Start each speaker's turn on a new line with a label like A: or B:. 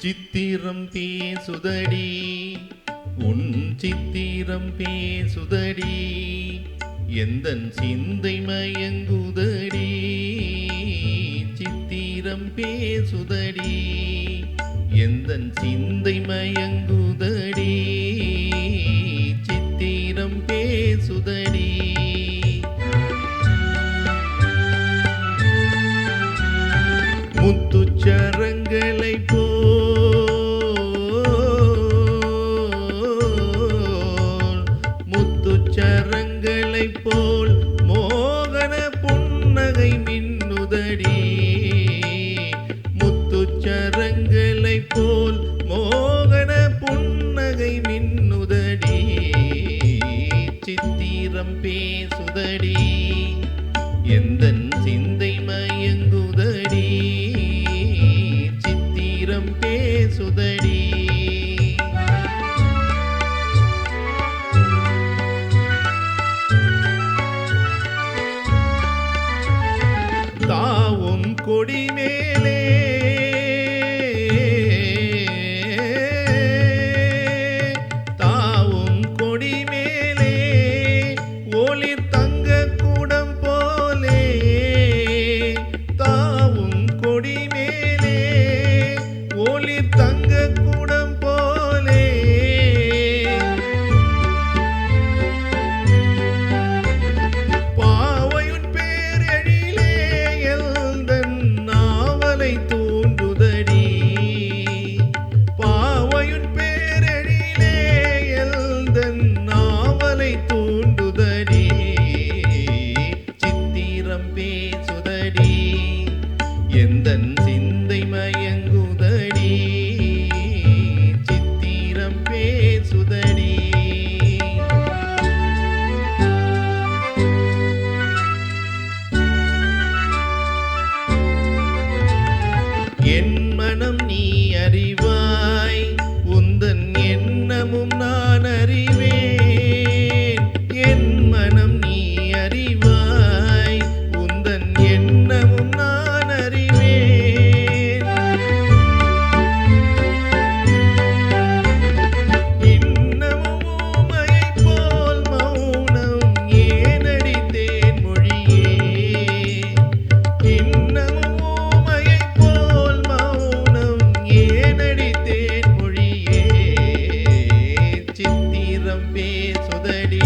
A: சித்திரம் பேசுதடி உன் சித்திரம் பேசுதடி எந்தன் சிந்தை மயங்குதடி சித்திரம் பேசுதடி எந்தன் சிந்தை மயங்குதடி சித்திரம் பேசுதடி முத்துச்சரங்களை முத்துச்சரங்களை போல் மோகன புன்னகை மின்னுதடி முத்துச்சரங்களை போல் மோகன புன்னகை மின்னுதடி சித்திரம் பேசுதடி எந்தன் சிந்தை மயங்குதடி சித்திரம் பேசுதடி தாவும் கொடி மேலே தாவும் கொடி மேலே ஒளிர் தங்க கூடம் போலே தாவும் கொடி மேலே ஒளிர் தங்க கூடம் போலே பாவையுன் பேரழிலே எல்தன் நாவலை தூண்டுதடி பாவையுன் பேரழிலே எல்தன் நாவலை தூண்டுதடி சித்திரம் பேசுதடி எந்தன் சிந்தை மயங்குதடி சித்திரம் பேசுதடி என் மனம் நீ அறிவாய் உந்தன் எண்ணமும் நான் அறிவேன் என் மனம் நீ அறிவாய் உந்தன் எண்ணமும் நான் அறிவேன் இன்னமும் ஊமையைப் போல் மௌனம் ஏனடி தேன்மொழியே இன்னமும் ஊமையைப் போல் மௌனம் ஏனடி தேன்மொழியே சித்திரம் பேசுதடி